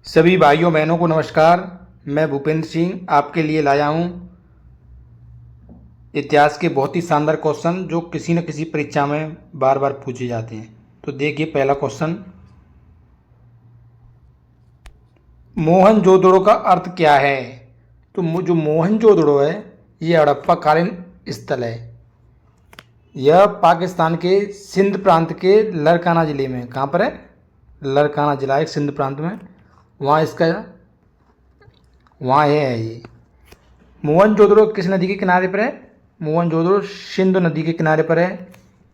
सभी भाइयों बहनों को नमस्कार। मैं भूपेंद्र सिंह आपके लिए लाया हूँ इतिहास के बहुत ही शानदार क्वेश्चन जो किसी न किसी परीक्षा में बार बार पूछे जाते हैं। तो देखिए पहला क्वेश्चन, मोहनजोदड़ो का अर्थ क्या है? तो जो मोहनजोदड़ो है ये हड़प्पा कालीन स्थल है। यह पाकिस्तान के सिंध प्रांत के लड़काना ज़िले में, कहाँ पर है? लड़काना ज़िला है सिंध प्रांत में, वहाँ है ये। मोहनजोदड़ो किस नदी के किनारे पर है? मोहनजोदड़ो सिंधु नदी के किनारे पर है।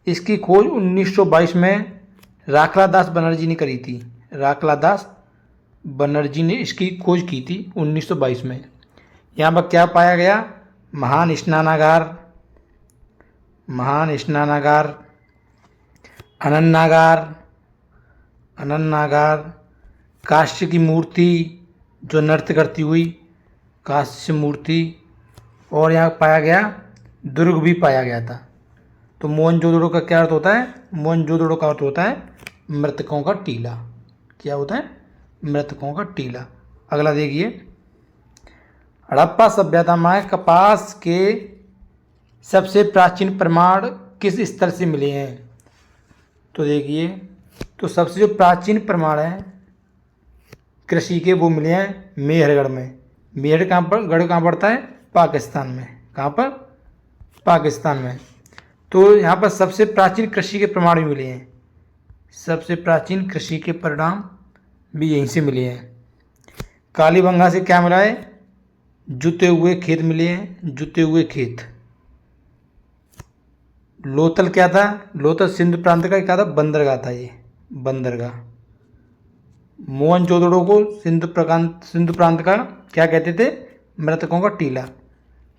इसकी खोज 1922 में राखला दास बनर्जी ने करी थी। राखला दास बनर्जी ने इसकी खोज की थी 1922 में। यहाँ पर क्या पाया गया? महान स्नानागार, अनन्नागार, कांस्य की मूर्ति जो नृत्य करती हुई, कांस्य मूर्ति, और यहाँ पाया गया दुर्ग भी पाया गया था। तो मोहनजोदड़ो का क्या अर्थ होता है? मोहनजोदड़ो का अर्थ होता है मृतकों का टीला। क्या होता है? मृतकों का टीला। अगला देखिए, हड़प्पा सभ्यता में कपास के सबसे प्राचीन प्रमाण किस स्थल से मिले हैं? तो देखिए, तो सबसे जो प्राचीन प्रमाण है कृषि के वो मिले हैं मेहरगढ़ में। मेहर कहाँ पर, गढ़ कहाँ पड़ता है? पाकिस्तान में। कहाँ पर? पाकिस्तान में। तो यहाँ पर सबसे प्राचीन कृषि के प्रमाण भी मिले हैं। सबसे प्राचीन कृषि के परिणाम भी यहीं से मिले हैं। कालीबंगा से क्या मिला है? जुते हुए खेत मिले हैं, जुते हुए खेत। लोथल क्या था? लोथल सिंध प्रांत का क्या था? बंदरगाह था ये, बंदरगाह। मोहनजोदड़ो को सिंध प्रांत का क्या कहते थे? मृतकों का टीला।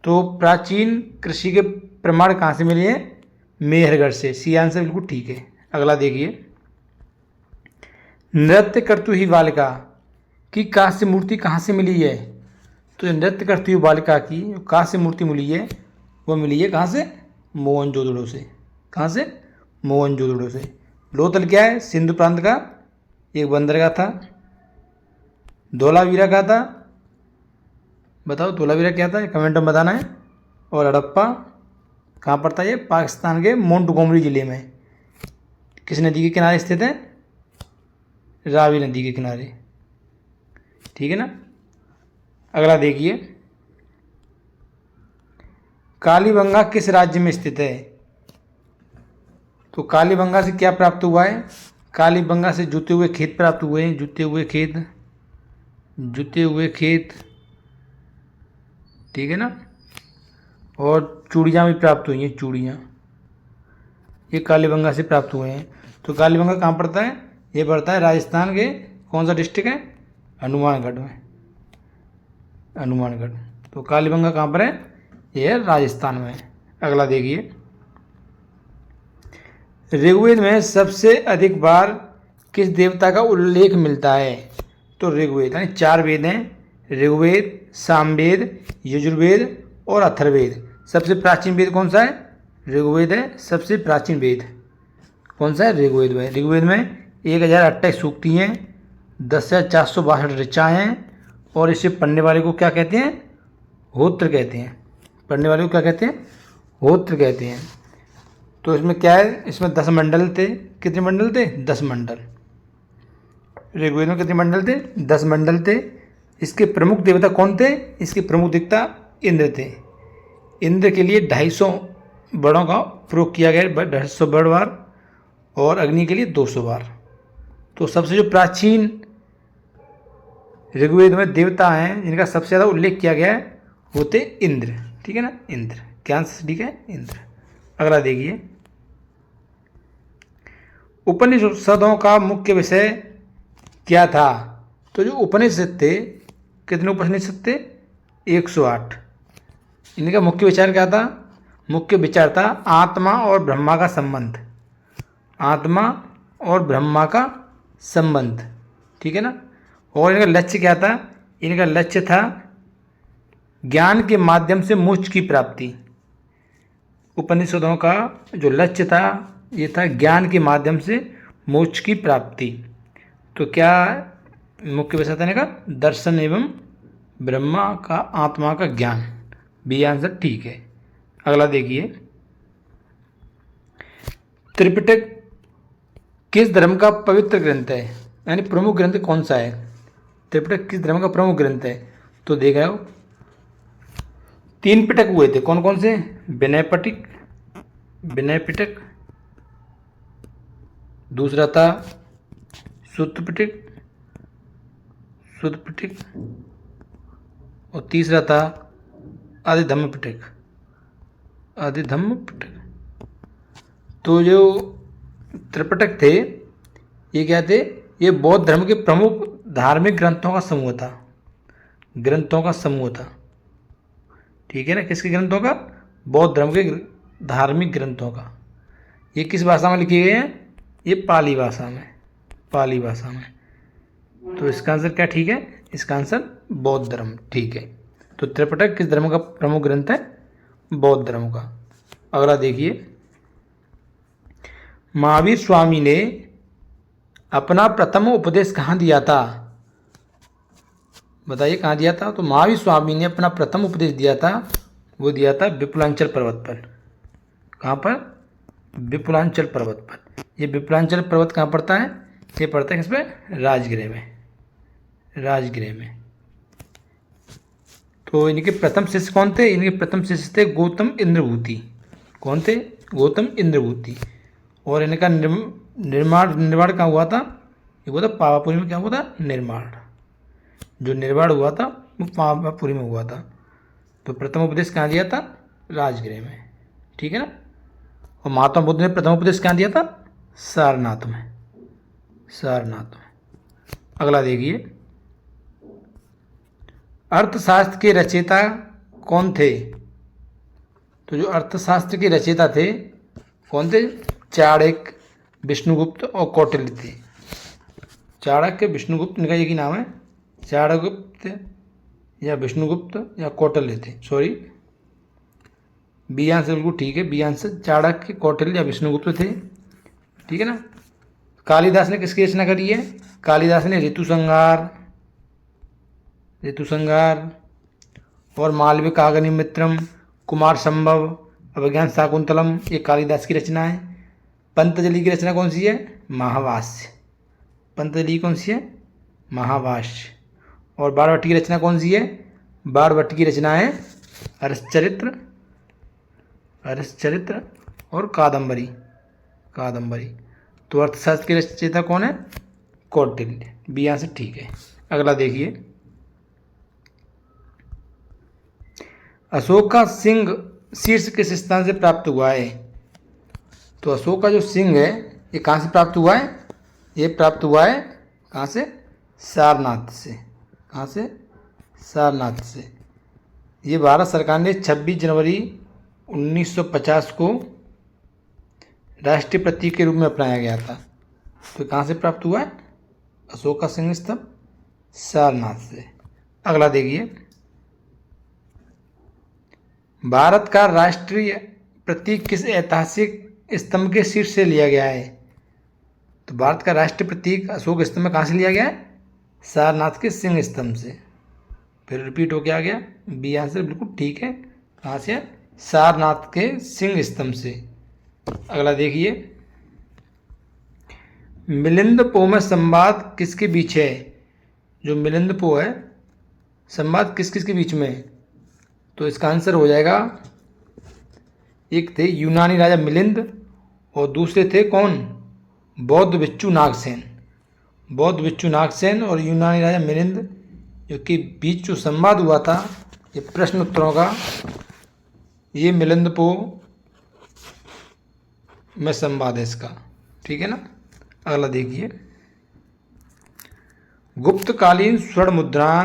तो प्राचीन कृषि के प्रमाण कहाँ से मिले हैं? मेहरगढ़ से। सी आंसर बिल्कुल ठीक है। अगला देखिए, नृत्य करती हुई बालिका की कांस्य मूर्ति कहाँ से मिली है? तो नृत्य करती हुई बालिका की कांस्य मूर्ति मिली है, वो मिली है कहाँ से? मोहनजोदड़ो से। कहाँ से? मोहनजोदड़ो से। लोथल क्या है? सिंधु प्रांत का एक बंदरगाह था। धोलावीरा क्या था? बताओ धोलावीरा क्या था, कमेंट में बताना है। और हड़प्पा कहाँ पड़ता है? ये पाकिस्तान के मोंटगोमरी ज़िले में। किस नदी के किनारे स्थित है? रावी नदी के किनारे। ठीक है ना। अगला देखिए, कालीबंगा किस राज्य में स्थित है? तो कालीबंगा से क्या प्राप्त हुआ है? कालीबंगा से जुते हुए खेत प्राप्त हुए हैं। जुते हुए खेत, ठीक है ना। और चूड़ियाँ भी प्राप्त हुई हैं, चूड़ियाँ, ये कालीबंगा से प्राप्त हुए हैं। तो कालीबंगा कहाँ पड़ता है? ये पड़ता है राजस्थान के कौन सा डिस्ट्रिक्ट है? हनुमानगढ़ में, हनुमानगढ़। तो कालीबंगा कहाँ पर है? ये है राजस्थान में। अगला देखिए, ऋग्वेद में सबसे अधिक बार किस देवता का उल्लेख मिलता है? तो ऋग्वेद यानी 4 वेद हैं, ऋग्वेद, सामवेद, यजुर्वेद और अथर्ववेद। सबसे प्राचीन वेद कौन सा है? ऋग्वेद है सबसे प्राचीन वेद। कौन सा है? ऋग्वेद में। ऋग्वेद में 1028 सूक्ति हैं, 10,462 ऋचाएँ हैं, और इसे पढ़ने वाले को क्या कहते हैं? होत्र कहते हैं। पढ़ने वाले को क्या कहते हैं? होत्र कहते हैं। तो इसमें क्या है? इसमें 10 मंडल थे। कितने मंडल थे? 10 मंडल। ऋग्वेद में कितने मंडल थे? 10 मंडल थे। इसके प्रमुख देवता कौन थे? इसके प्रमुख देवता इंद्र थे। इंद्र के लिए 250 बड़ों का प्रयोग किया गया, 250 बड़ बार, और अग्नि के लिए 200 बार। तो सबसे जो प्राचीन ऋग्वेद में देवता हैं जिनका सबसे ज़्यादा उल्लेख किया गया है वो थे इंद्र। ठीक है ना, इंद्र। क्या आंसर ठीक है? इंद्र। अगला देखिए, उपनिषदों का मुख्य विषय क्या था? तो जो उपनिषद थे, कितने उपनिषद थे? 108। इनका मुख्य विचार क्या था? मुख्य विचार था आत्मा और ब्रह्मा का संबंध। आत्मा और ब्रह्मा का संबंध, ठीक है ना। और इनका लक्ष्य क्या था? इनका लक्ष्य था ज्ञान के माध्यम से मोक्ष की प्राप्ति। उपनिषदों का जो लक्ष्य था ये था ज्ञान के माध्यम से मोक्ष की प्राप्ति। तो क्या मुख्य विषय था इनका दर्शन एवं ब्रह्मा का आत्मा का ज्ञान। बी आंसर ठीक है। अगला देखिए, त्रिपिटक किस धर्म का पवित्र ग्रंथ है, यानी प्रमुख ग्रंथ कौन सा है? त्रिपिटक किस धर्म का प्रमुख ग्रंथ है? तो देख रहे हो 3 पिटक हुए थे, कौन कौन से? विनय पिटक, दूसरा था सुत्त पिटक और तीसरा था आदिधम्म पिटक। तो जो त्रिपिटक थे ये क्या थे? ये बौद्ध धर्म के प्रमुख धार्मिक ग्रंथों का समूह था। ठीक है ना? किसके ग्रंथों का? बौद्ध धर्म के धार्मिक ग्रंथों का। ये किस भाषा में लिखे गए हैं? ये पाली भाषा में। तो इसका आंसर क्या ठीक है? इसका आंसर बौद्ध धर्म ठीक है। तो त्रिपिटक किस धर्म का प्रमुख ग्रंथ है? बौद्ध धर्म का। अगला देखिए, महावीर स्वामी ने अपना प्रथम उपदेश कहाँ दिया था? बताइए कहाँ दिया था? तो महावीर स्वामी ने अपना प्रथम उपदेश दिया था, वो दिया था विपुलांचल पर्वत पर। कहाँ पर? विपुलांचल पर्वत पर। ये विपुलांचल पर्वत कहाँ पड़ता है? ये पड़ता है किस पे? राजगृह में। तो इनके प्रथम शिष्य कौन थे? इनके प्रथम शिष्य थे गौतम इंद्रभूति। कौन थे? गौतम इंद्रभूति। और इनका निर्माण कहाँ हुआ था? ये हुआ था पावापुरी में। क्या हुआ था? जो निर्माण हुआ था वो पावापुरी में हुआ था। तो प्रथम उपदेश कहाँ दिया था? राजगृह में। ठीक है ना? और महात्मा बुद्ध ने प्रथम उपदेश कहाँ दिया था? सारनाथ में। अगला देखिए, अर्थशास्त्र के रचयिता कौन थे? तो जो अर्थशास्त्र के रचयिता थे कौन थे? चाणक्य, विष्णुगुप्त और कौटिल्य थे। चाणक्य, विष्णुगुप्त, इनका एक ही नाम है। चाणक्य या विष्णुगुप्त या कौटिल्य थे। सॉरी, बी आंसर बिल्कुल ठीक है। बी आंसर चाणक्य, कौटिल्य या विष्णुगुप्त थे। ठीक है ना? कालिदास ने किसकी रचना करी है? कालिदास ने ऋतु संहार और मालविका कागनिमित्रम, कुमार संभव, अभिज्ञान शाकुंतलम, ये कालिदास की रचना है। पंतजलि की रचना कौन सी है? महाभाष्य। पंतजलि कौन सी है? महाभाष्य। और बाणभट्ट की रचना कौन सी है? बाणभट्ट की रचना है हर्षचरित्र और कादंबरी। तो अर्थशास्त्र की रचयिता कौन है? कौटिल्य। बी आंसर ठीक है। अगला देखिए, अशोक का सिंह शीर्ष किस स्थान से प्राप्त हुआ है? तो अशोक का जो सिंह है ये कहाँ से प्राप्त हुआ है? ये प्राप्त हुआ है कहाँ से? सारनाथ से। कहाँ से? सारनाथ से। ये भारत सरकार ने 26 जनवरी 1950 को राष्ट्रीय प्रतीक के रूप में अपनाया गया था। तो कहाँ से प्राप्त हुआ है? अशोक का सिंह स्तंभ सारनाथ से। अगला देखिए, भारत का राष्ट्रीय प्रतीक किस ऐतिहासिक स्तंभ के शीर्ष से लिया गया है? तो भारत का राष्ट्रीय प्रतीक अशोक स्तंभ में कहाँ से लिया गया है? सारनाथ के सिंह स्तंभ से। फिर रिपीट होकर आ गया। बी आंसर बिल्कुल ठीक है। कहाँ से? सारनाथ के सिंह स्तंभ से। अगला देखिए, मिलिंद पो में संवाद किसके बीच है? जो मिलिंद पो है, संवाद किस किस के बीच में है? तो इसका आंसर हो जाएगा, एक थे यूनानी राजा मिलिंद और दूसरे थे कौन? बौद्ध भिक्षु नागसेन और यूनानी राजा मिलिंद, जो कि बीच जो संवाद हुआ था ये प्रश्न उत्तरों का, ये मिलिंद पो में संवाद है इसका। ठीक है ना? अगला देखिए, गुप्तकालीन स्वर्ण मुद्रा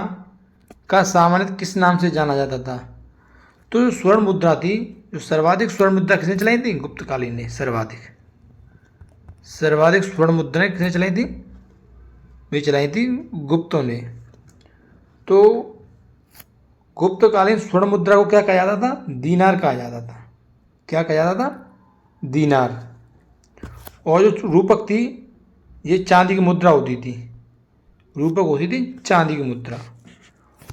का सामान्य किस नाम से जाना जाता था? तो जो स्वर्ण मुद्रा थी, जो सर्वाधिक स्वर्ण मुद्रा किसने चलाई थी? गुप्तकालीन ने। सर्वाधिक स्वर्ण मुद्राएं किसने चलाई थी? वे चलाई थी गुप्तों ने। तो गुप्तकालीन स्वर्ण मुद्रा को क्या कहा जाता था? दीनार कहा जाता था। क्या कहा जाता था? दीनार। और जो रूपक थी ये चांदी की मुद्रा होती थी। रूपक होती थी चांदी की मुद्रा।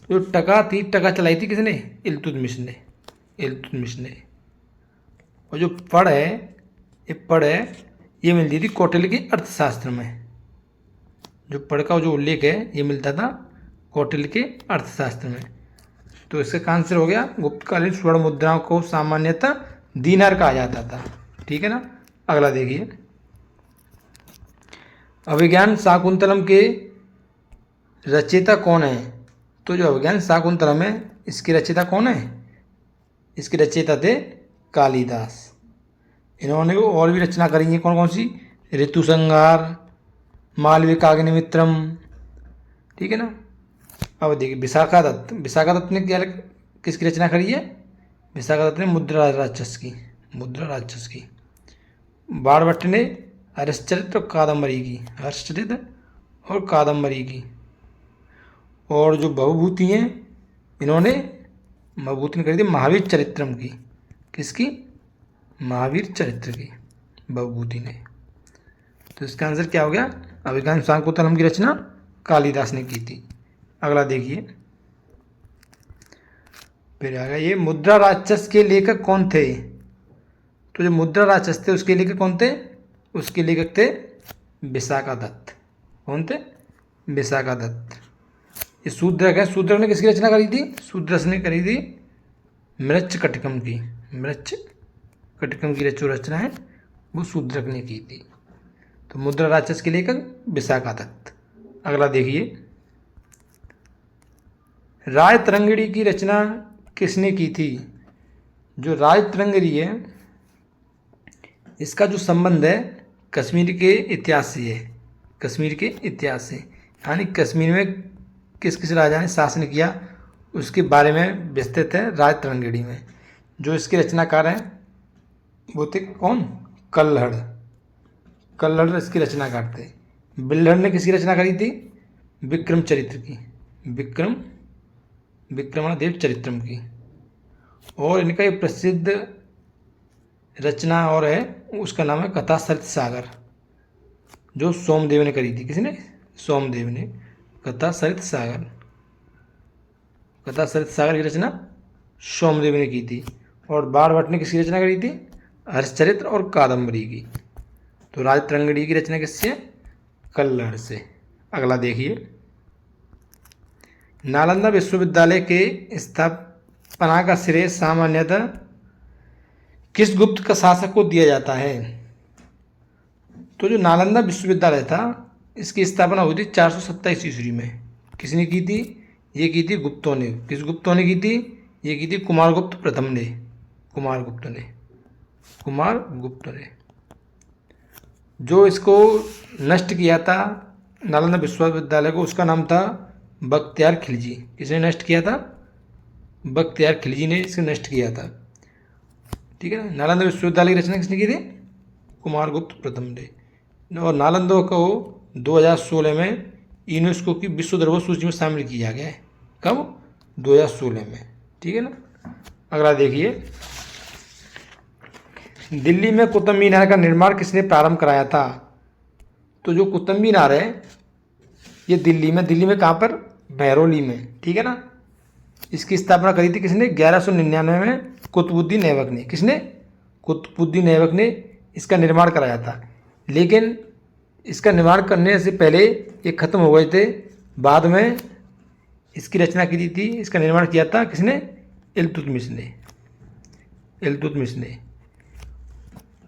जो टका थी, टका चलाई थी किसने? इल्तुतमिश ने। इल्तुतमिश ने। और जो पढ़ है, ये पढ़ है, ये मिलती थी कौटिल्य के अर्थशास्त्र में। जो पढ़ का जो उल्लेख है ये मिलता था कौटिल्य के अर्थशास्त्र में। तो इसका आंसर हो गया, गुप्तकालीन स्वर्ण मुद्राओं को सामान्यतः दीनार कहा जाता था। ठीक है ना। अगला देखिए, अभिज्ञान शाकुंतलम के रचयिता कौन है? तो जो अभिज्ञान शाकुंतलम है इसके रचयिता कौन है? इसके रचयिता थे कालिदास। इन्होंने और भी रचना करी है, कौन कौन सी? ऋतुसंहार, मालविकाग्निमित्रम। ठीक है ना। अब देखिए विशाखा दत्त। विशाखा दत्त ने क्या किसकी रचना करी है? विशाखा दत्त ने मुद्रा राक्षस की। मुद्रा राक्षस की। बाणभट्ट ने हर्षचरित्र और कादम्बरी की। हर्षचरित्र और कादम्बरी की। और जो भवभूति हैं, इन्होंने भवभूति ने करी थी महावीर चरित्रम की। किसकी? महावीर चरित्र की भवभूति ने। तो इसका आंसर क्या हो गया? अभिज्ञान शाकुंतलम की रचना कालिदास ने की थी। अगला देखिए, फिर आ गया ये मुद्रा राक्षस के लेखक कौन थे? तो जो मुद्रा राक्षस थे उसके लेखक कौन थे? उसके लेखक थे विशाखा दत्त। कौन थे? विशाखा दत्त। ये शूद्रक है। शूद्रक ने किसकी रचना करी थी? शूद्रक ने करी थी मृच्छकटिकम की। मृच्छकटिकम की जो रचना है वो शूद्रक ने की थी। तो मुद्रा राक्षस के लेखक विशाखा दत्त। अगला देखिए, राय तरंगिणी की रचना किसने की थी? जो राय तरंगिणी है इसका जो संबंध है कश्मीर के इतिहास से है। कश्मीर के इतिहास से, यानी कश्मीर में किस किस राजा ने शासन किया उसके बारे में विस्तृत है राय तरंगिणी में। जो इसके रचनाकार हैं वो थे कौन? कल्हड़। कल्हड़ इसकी रचनाकार थे। बिल्हड़ ने किसकी रचना करी थी? विक्रम चरित्र की। विक्रमादेव चरित्रम की। और इनका एक प्रसिद्ध रचना और है, उसका नाम है कथा सरित सागर, जो सोमदेव ने करी थी। किसने? सोमदेव ने। कथा सरित सागर। कथा सरित सागर की रचना सोमदेव ने की थी। और बाणभट्ट ने किसकी रचना करी थी? हर्षचरित्र और कादम्बरी की। तो राज तरंगिणी की रचना किससे? कल्हड़ से। अगला देखिए, नालंदा विश्वविद्यालय के स्थापना का श्रेय सामान्यतः किस गुप्त का शासक को दिया जाता है? तो जो नालंदा विश्वविद्यालय था इसकी स्थापना हुई थी 427 ईस्वी में। किसने की थी? ये की थी गुप्तों ने। किस गुप्तों ने की थी? ये की थी कुमारगुप्त प्रथम ने। कुमारगुप्त ने। जो इसको नष्ट किया था नालंदा विश्वविद्यालय को, उसका नाम था बख्तियार खिलजी। किसने नष्ट किया था? बख्तियार खिलजी ने इसे नष्ट किया था। ठीक है ना। नालंदा विश्वविद्यालय की रचना किसने की थी? कुमारगुप्त प्रथम ने। और नालंदा को 2016 में यूनेस्को की विश्व धरोहर सूची में शामिल किया गया है। कब? 2016 में। ठीक है ना। अगला देखिए, दिल्ली में कुतुब मीनार का निर्माण किसने प्रारंभ कराया था? तो जो कुतुब मीनार है ये दिल्ली में कहाँ पर? बहरौली में। ठीक है ना। इसकी स्थापना करी थी किसने? 1199 में कुतुबुद्दीन ऐबक ने। किसने? कुतुबुद्दीन ऐबक ने इसका निर्माण कराया था। लेकिन इसका निर्माण करने से पहले ये खत्म हो गए थे। बाद में इसकी रचना की थी, इसका निर्माण किया था किसने? इल्तुतमिश ने।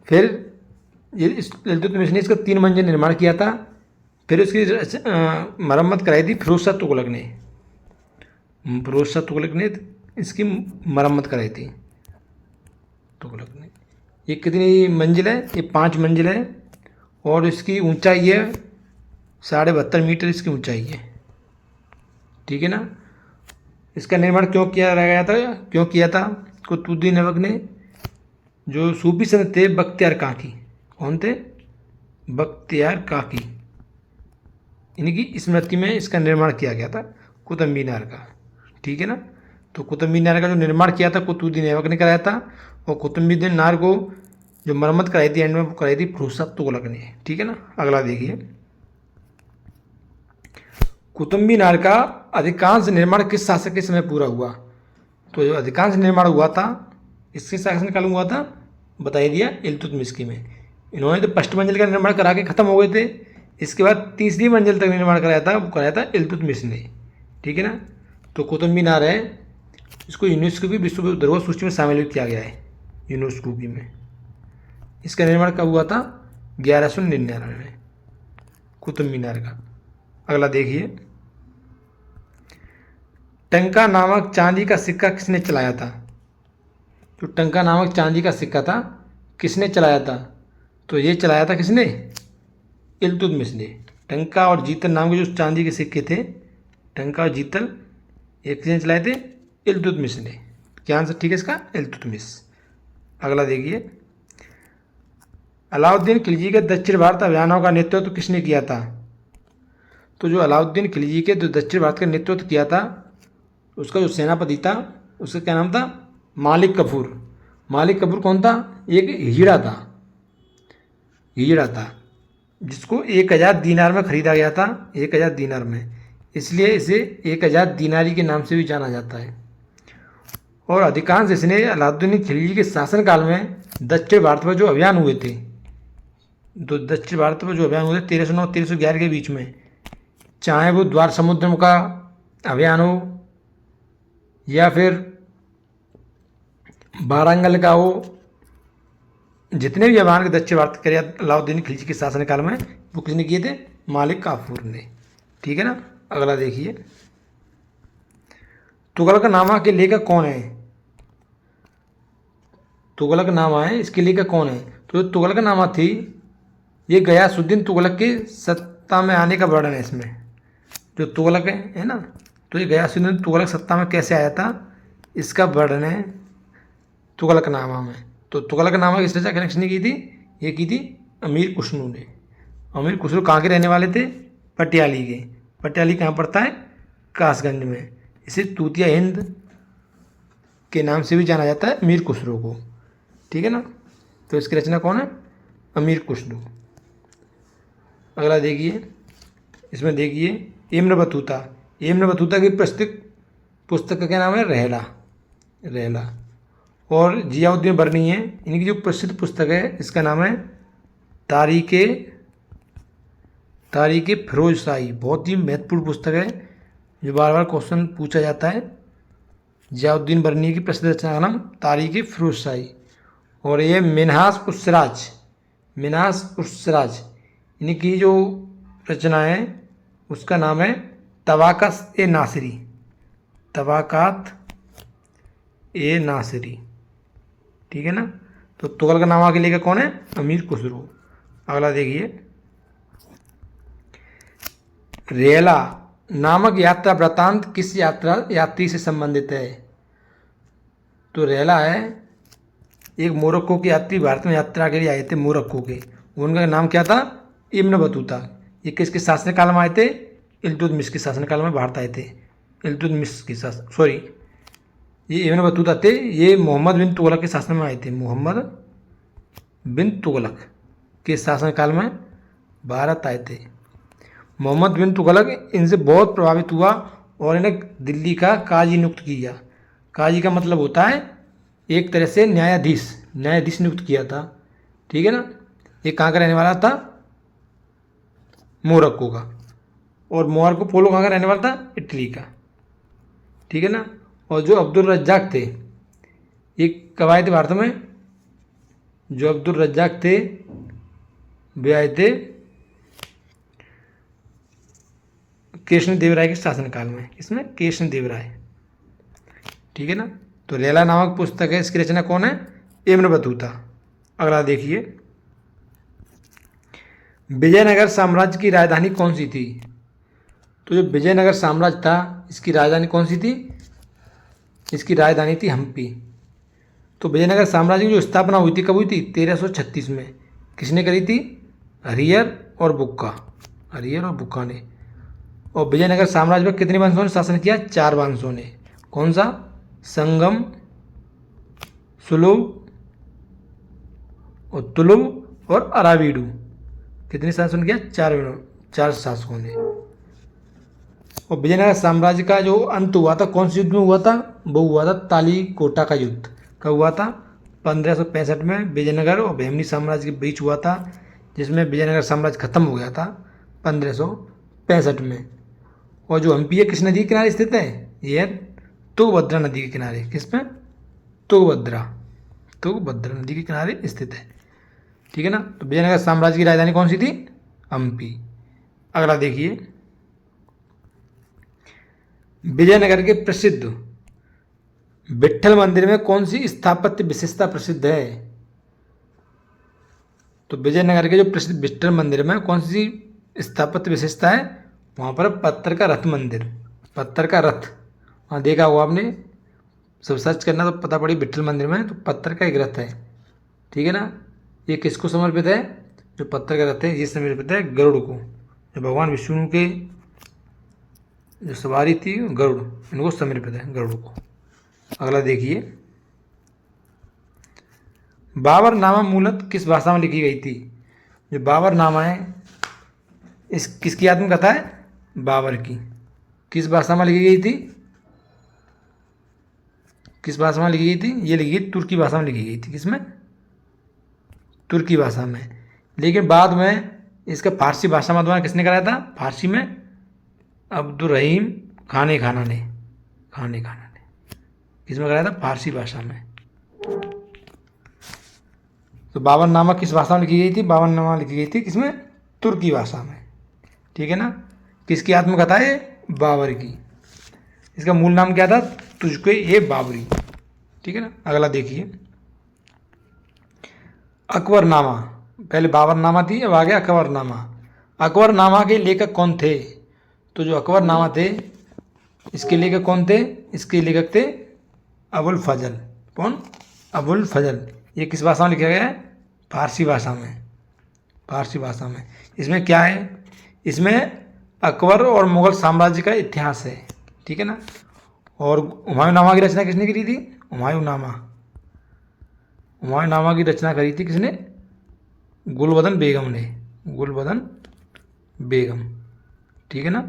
फिर ये इल्तुतमिश ने इसका 3 मंजिल निर्माण किया था। फिर उसकी मरम्मत कराई थी फिरोज शाह तुगलक ने। फिरोज शाह तुगलक ने इसकी मरम्मत कराई थी। तुगलक ने। ये कितनी मंजिल है? ये 5 मंजिल है। और इसकी ऊंचाई है 72.5 मीटर इसकी ऊंचाई है। ठीक है ना। इसका निर्माण क्यों किया था? कुतुबुद्दीन ऐबक ने। जो सूफी संत थे बख्तियार काकी। कौन थे? बख्तियार काकी। इनकी स्मृति में इसका निर्माण किया गया था कुतुब मीनार का। ठीक है ना। तो कुतुब मीनार का जो निर्माण किया था कुतुबुद्दीन ऐबक ने कराया था। और कुतुब मीनार को जो मरम्मत कराई थी एंड में वो कराई थी फिरोज शाह तुगलक ने। ठीक है ना। अगला देखिए, कुतुब मीनार का अधिकांश निर्माण किस शासक के समय पूरा हुआ? तो जो अधिकांश निर्माण हुआ था इसके शासनकाल में हुआ था, बता ही दिया, इल्तुतमिश में। इन्होंने तो फर्स्ट मंजिल का निर्माण करा के ख़त्म हो गए थे, इसके बाद तीसरी मंजिल तक निर्माण कराया था, वो कराया था इल्तुतमिश ने। ठीक है ना। तो कुतुब मीनार है, इसको यूनेस्को की विश्व धरोहर सूची में शामिल भी किया गया है, यूनेस्को की में। इसका निर्माण कब हुआ था? 1199 में, कुतुब मीनार का। अगला देखिए, टंका नामक चांदी का सिक्का किसने चलाया था? जो टंका नामक चांदी का सिक्का था किसने चलाया था? तो ये चलाया था किसने? इल्तुतमिश ने। टंका और जीतल नाम के जो चांदी के सिक्के थे, टंका और जीतल, एक किसने चलाए थे? इल्तुतमिश ने। क्या आंसर ठीक है इसका? इल्तुतमिश। अगला देखिए, अलाउद्दीन खिलजी के दक्षिण भारत अभियानों का नेतृत्व किसने किया था? तो जो अलाउद्दीन खिलजी के जो दक्षिण भारत का नेतृत्व किया था, उसका जो सेनापति था उसका क्या नाम था? मालिक कफूर। मालिक कफूर कौन था? एक हिजड़ा था, हिजड़ा था, जिसको 1000 दीनार में खरीदा गया था, 1000 दीनार में, इसलिए इसे 1000 दीनारी के नाम से भी जाना जाता है। और अधिकांश इसने अलाउद्दीन खिलजी के शासनकाल में दक्षिण भारत पर जो अभियान हुए थे, तो दक्षिण भारत पर जो अभियान हुए थे 1309 1311 के बीच में, चाहे वो द्वार समुद्र का अभियान हो या फिर वारंगल का हो, जितने भी अभियान के दक्षिण भारत करे अलाउद्दीन खिलजी के शासनकाल में, वो किसने किए थे? मालिक काफूर ने। ठीक है ना। अगला देखिए, तुगलकनामा के लेखक कौन है? तुगलकनामा है, इसके लेखक कौन है? तो जो तुगलकनामा थी, ये गयासुद्दीन तुगलक के सत्ता में आने का वर्णन है इसमें। जो तुगलक है ना, तो ये गयासुद्दीन तुगलक सत्ता में कैसे आया था, इसका वर्णन है तुगलकनामा में। तो तुगलकनामा की रचना किसने की थी? ये की थी अमीर खुसरो ने। अमीर खुसरो कहाँ के रहने वाले थे? पटियाली के। पटियाली कहाँ पड़ता है? कासगंज में। इसे तूतिया हिंद के नाम से भी जाना जाता है, अमीर खुसरो को। ठीक है ना। तो इसकी रचना कौन है? अमीर खुसरो। अगला देखिए, इसमें देखिए इब्न बतूता। इब्न बतूता की प्रसिद्ध पुस्तक का क्या नाम है? रहला। रहला। और जियाउद्दीन बर्नी है, इनकी जो प्रसिद्ध पुस्तक है इसका नाम है तारीख़ फिरोजशाही। बहुत ही महत्वपूर्ण पुस्तक है, जो बार बार क्वेश्चन पूछा जाता है। जियाउद्दीन बर्नी की प्रसिद्ध रचना का नाम तारीख़ फिरोजशाही। और ये मिन्हाज उस सिराज इनकी जो रचना है उसका नाम है तबाक़ात ए नासिरी। तबाक़ात ए नासिरी। ठीक है ना। तो तुगलकनामा के लेखक कौन है? अमीर खुसरो। अगला देखिए, रेला नामक यात्रा वृत्तांत किस यात्री से संबंधित है? तो रेला है एक मोरक्को के यात्री, भारत में यात्रा के लिए आए थे मोरक्को के। उनका नाम क्या था? Ibn Battuta. ये किसके शासनकाल में आए थे? इल्तुतमिश के शासनकाल में भारत आए थे। इल्तुतमिश के शासन, सॉरी, ये इब्न बतूता थे, ये मोहम्मद बिन तुगलक के शासन में आए थे। मोहम्मद बिन तुगलक के शासनकाल में भारत आए थे। मोहम्मद बिन तुगलक इनसे बहुत प्रभावित हुआ और इन्हें दिल्ली का काजी नियुक्त किया। काजी का मतलब होता है एक तरह से न्यायाधीश नियुक्त किया था। ठीक है ना। ये कहाँ का रहने वाला था? मोरक्को का। और मोरक्को पोलो कहाँ का रहने वाला था? इटली का। ठीक है ना। और जो अब्दुल रज्जाक थे, ये कब आए थे भारत में? जो अब्दुल रज्जाक थे वे आए थे कृष्णदेवराय के शासनकाल में। इसमें कृष्णदेवराय। ठीक है ना। तो रेला नामक पुस्तक है, इसकी रचना कौन है? Ibn Battuta. अगला देखिए, विजयनगर साम्राज्य की राजधानी कौन सी थी? तो जो विजयनगर साम्राज्य था, इसकी राजधानी कौन सी थी? इसकी राजधानी थी हम्पी। तो विजयनगर साम्राज्य की जो स्थापना हुई थी, कब हुई थी? 1336 में। किसने करी थी? हरियर और बुक्का ने। और विजयनगर साम्राज्य पर कितने वंशों ने शासन किया? 4 वंशों ने। कौन सा? संगम, सुलुभ और तुलुभ और अरावीडू। कितने शासन किया? 4 शासकों ने। और विजयनगर साम्राज्य का जो अंत हुआ था कौन से युद्ध में हुआ था? वो हुआ था तालीकोटा का युद्ध। कब हुआ था? 1565 में विजयनगर और बहमनी साम्राज्य के बीच हुआ था, जिसमें विजयनगर साम्राज्य खत्म हो गया था 1565 में। और जो हम्पी है किस नदी के किनारे स्थित है? ये है तुंगभद्रा नदी के किनारे। किस में? तुंगभद्रा नदी के किनारे स्थित है। ठीक है ना। तो विजयनगर साम्राज्य की राजधानी कौन सी थी? हम्पी। अगला देखिए, विजयनगर के प्रसिद्ध विट्ठल मंदिर में कौन सी स्थापत्य विशेषता प्रसिद्ध है? तो विजयनगर के जो प्रसिद्ध विट्ठल मंदिर में कौन सी स्थापत्य विशेषता है? वहाँ पर पत्थर का रथ मंदिर, पत्थर का रथ। वहाँ देखा हुआ आपने, सब सर्च करना तो पता पड़ी विट्ठल मंदिर में, तो पत्थर का एक रथ है। ठीक है ना। ये किसको समर्पित है? जो पत्थर का रथ है ये समर्पित है गरुड़ को, जो भगवान विष्णु के जो सवारी थी गरुड़, इनको समर्पित है, गरुड़ को। अगला देखिए, बाबरनामा मूलतः किस भाषा में लिखी गई थी? जो बाबरनामा है इस किसकी आत्मकथा है? बाबर की। किस भाषा में लिखी गई थी? किस भाषा में लिखी गई थी? ये लिखी गई तुर्की भाषा में लिखी गई थी। किसमें? तुर्की भाषा में। लेकिन बाद में इसका फारसी भाषा में अनुवाद किसने कराया था? फारसी में अब्दुल रहीम खाने खाना ने किसमें कराया था? फारसी भाषा में। तो बाबरनामा किस भाषा में लिखी गई थी? बाबरनामा लिखी गई थी किसमें? तुर्की भाषा में। ठीक है ना। किसकी आत्मकथा है? बाबर की। इसका मूल नाम क्या था? तुझको ये बाबरी। ठीक है ना। अगला देखिए, अकबरनामा। पहले बाबरनामा थी, अब आ गया अकबरनामा। अकबरनामा के लेखक कौन थे? तो जो अकबरनामा थे इसके लेखक कौन थे? इसके लेखक थे अबुल फजल। कौन? अबुल फजल। ये किस भाषा में लिखा गया है? फारसी भाषा में। फारसी भाषा में। इसमें क्या है? इसमें अकबर और मुगल साम्राज्य का इतिहास है। ठीक है ना। और हुमायूंनामा की रचना किसने करी थी? हुमायूंनामा की रचना करी थी किसने? गुलबदन बेगम ने। गुलबदन बेगम। ठीक है ना।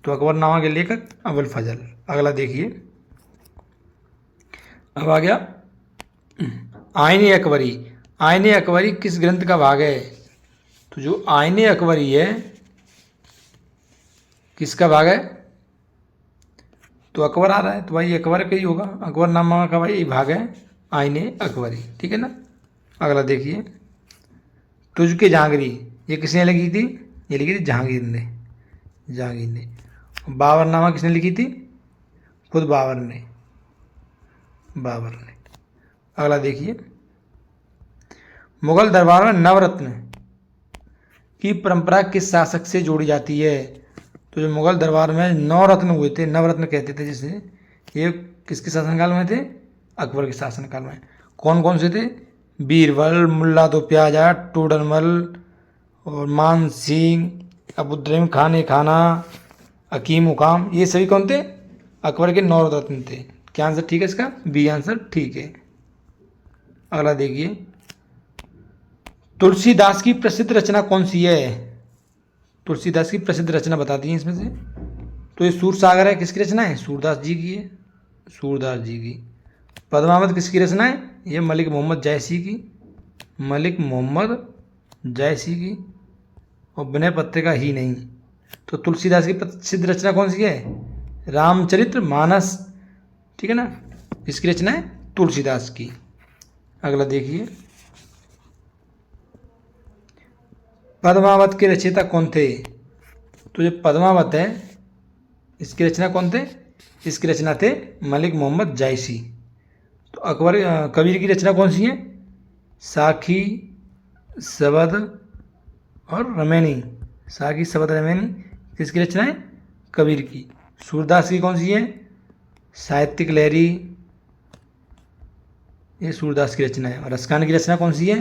तो अकबरनामा के लेखक अबुल फजल। अगला देखिए, अब आ गया आईने अकबरी। आईने अकबरी किस ग्रंथ का भाग है? तो जो आईने अकबरी है किसका भाग है? तो अकबर आ रहा है तो भाई अकबर का ही होगा। अकबरनामा का भाई भाग है आईने अकबरी। ठीक है ना। अगला देखिए, तुझके जहांगीरी। ये किसने लिखी थी? ये लिखी थी जहांगीर ने। बाबरनामा किसने लिखी थी? खुद बाबर ने। अगला देखिए, मुगल दरबार में नवरत्न की परंपरा किस शासक से जोड़ी जाती है? तो जो मुगल दरबार में नवरत्न हुए थे, नवरत्न कहते थे जिसे, ये किसके शासनकाल में थे? अकबर के शासनकाल में। कौन कौन से थे? बीरबल, मुल्ला दो प्याजा, टोडरमल और मान सिंह, अबुद्दीन खाने खाना, हकीम हुकाम। ये सभी कौन थे? अकबर के नवरत्न थे। क्या आंसर ठीक है इसका? बी आंसर ठीक है। अगला देखिए, तुलसीदास की प्रसिद्ध रचना कौन सी है? तुलसीदास की प्रसिद्ध रचना बताती हैं इसमें से। तो ये सूरसागर है, किसकी रचना है? सूरदास जी की है। सूरदास जी की। पद्मावत किसकी रचना है? ये मलिक मोहम्मद जायसी की। मलिक मोहम्मद जायसी की। और विनय पत्रिका ही नहीं। तो तुलसीदास की प्रसिद्ध रचना कौन सी है? रामचरित्र मानस। ठीक है ना। इसकी रचना है तुलसीदास की। अगला देखिए, पद्मावत के रचयिता कौन थे? तो जो पद्मावत है इसकी रचना कौन थे? इसकी रचना थे मलिक मोहम्मद जायसी। तो अकबर कबीर की रचना कौन सी है? साखी, शबद और रमैनी। साखी, शबद, रमैनी किसकी रचना है? कबीर की। सूरदास की कौन सी है? साहित्यिक लहरी, ये सूरदास की रचना है। और रसखान की रचना कौन सी है?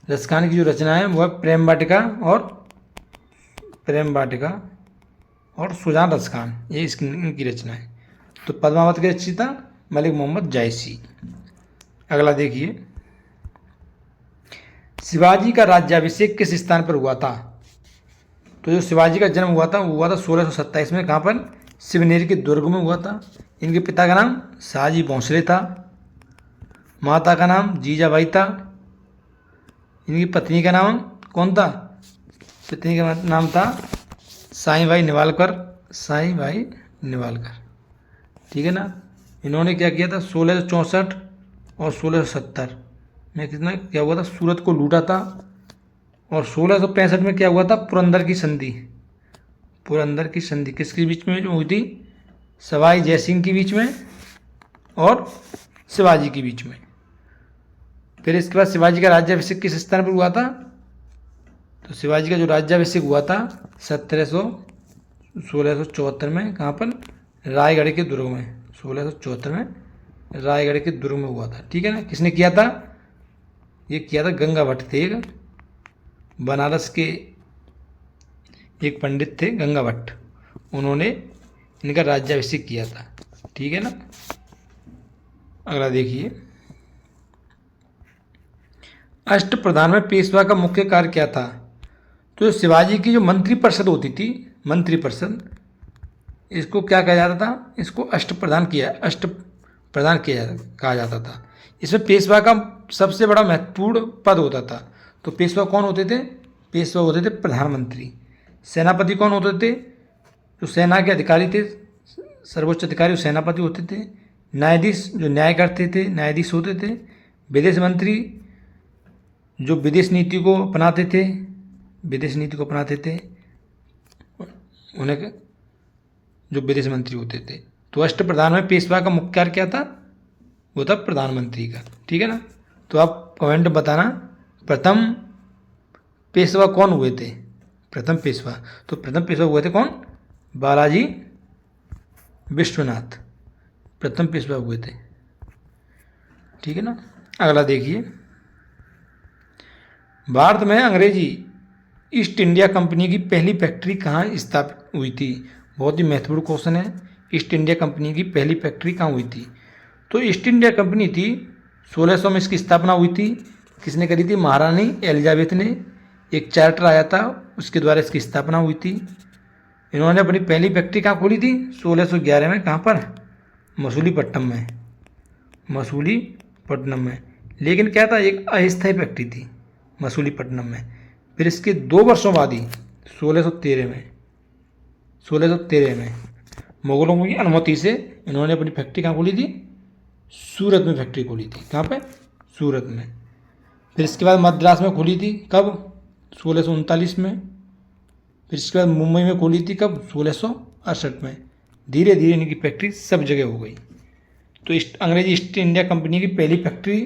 रसखान की जो रचना है वो है प्रेम वाटिका और सुजान रसखान, ये इनकी रचना है। तो पद्मावत के रचयिता मलिक मोहम्मद जायसी। अगला देखिए, शिवाजी का राज्याभिषेक किस स्थान पर हुआ था? तो जो शिवाजी का जन्म हुआ था वो हुआ था 1627 में। कहाँ पर? शिवनेरी के दुर्ग में हुआ था। इनके पिता का नाम शाहजी भोंसले था, माता का नाम जीजाबाई था। इनकी पत्नी का नाम कौन था? पत्नी का नाम था साईबाई निवालकर, साईबाई निवालकर। ठीक है ना। इन्होंने क्या किया था 1664 और 1670 में कितना क्या हुआ था, सूरत को लूटा था। और 1665 में क्या हुआ था, पुरंदर की संधि। पुरंदर की संधि किसके बीच में जो हुई थी? सवाई जयसिंह के बीच में और शिवाजी के बीच में। फिर इसके बाद शिवाजी का राज्याभिषेक किस स्थान पर हुआ था? तो शिवाजी का जो राज्याभिषेक हुआ था 1674 में। कहाँ पर? रायगढ़ के दुर्ग में। 1674 में रायगढ़ के दुर्ग में हुआ था। ठीक है ना। किसने किया था? ये किया था गंगा भट्ट थे, एक बनारस के एक पंडित थे गंगा भट्ट, उन्होंने इनका राज्याभिषेक किया था। ठीक है ना। अगला देखिए, अष्टप्रधान में पेशवा का मुख्य कार्य क्या था? तो शिवाजी की जो मंत्रिपरिषद होती थी, मंत्रिपरिषद, इसको क्या कहा जाता था? इसको अष्टप्रधान कहा जाता था। इसमें पेशवा का सबसे बड़ा महत्वपूर्ण पद होता था। तो पेशवा कौन होते थे? पेशवा होते थे प्रधानमंत्री। सेनापति कौन होते थे? जो सेना के अधिकारी थे, सर्वोच्च अधिकारी सेनापति होते थे। न्यायाधीश जो न्याय करते थे, न्यायाधीश होते थे। विदेश मंत्री जो विदेश नीति को अपनाते थे, विदेश नीति को अपनाते थे, उन्हें जो विदेश मंत्री होते थे। तो अष्टप्रधान में पेशवा का मुख्य कार्य क्या था? वो था प्रधानमंत्री का। ठीक है ना। तो आप कमेंट बताना प्रथम पेशवा कौन हुए थे? प्रथम पेशवा, तो प्रथम पेशवा हुए थे कौन? बालाजी विश्वनाथ प्रथम पेशवा हुए थे। ठीक है ना। अगला देखिए, भारत में अंग्रेजी ईस्ट इंडिया कंपनी की पहली फैक्ट्री कहाँ स्थापित हुई थी? बहुत ही महत्वपूर्ण क्वेश्चन है। ईस्ट इंडिया कंपनी की पहली फैक्ट्री कहाँ हुई थी? तो ईस्ट इंडिया कंपनी थी 1600 में इसकी स्थापना हुई थी। किसने करी थी? महारानी एलिजाबेथ ने। एक चार्टर आया था, उसके द्वारा इसकी स्थापना हुई थी। इन्होंने अपनी पहली फैक्ट्री कहाँ खोली थी? 1611 में। कहाँ पर? मसूलीपट्टनम में, मसूलीपट्टनम में। लेकिन क्या था, एक अस्थायी फैक्ट्री थी मसूलीपट्टनम में। फिर इसके 2 वर्षों बाद ही 1613 में मुगलों की अनुमति से इन्होंने अपनी फैक्ट्री कहाँ खोली थी? सूरत में फैक्ट्री खोली थी। कहाँ पे? सूरत में। फिर इसके बाद मद्रास में खोली थी। कब? 1639 में। फिर इसके बाद मुंबई में खोली थी। कब? 1668 में। धीरे धीरे इनकी फैक्ट्री सब जगह हो गई। तो अंग्रेजी ईस्ट इंडिया कंपनी की पहली फैक्ट्री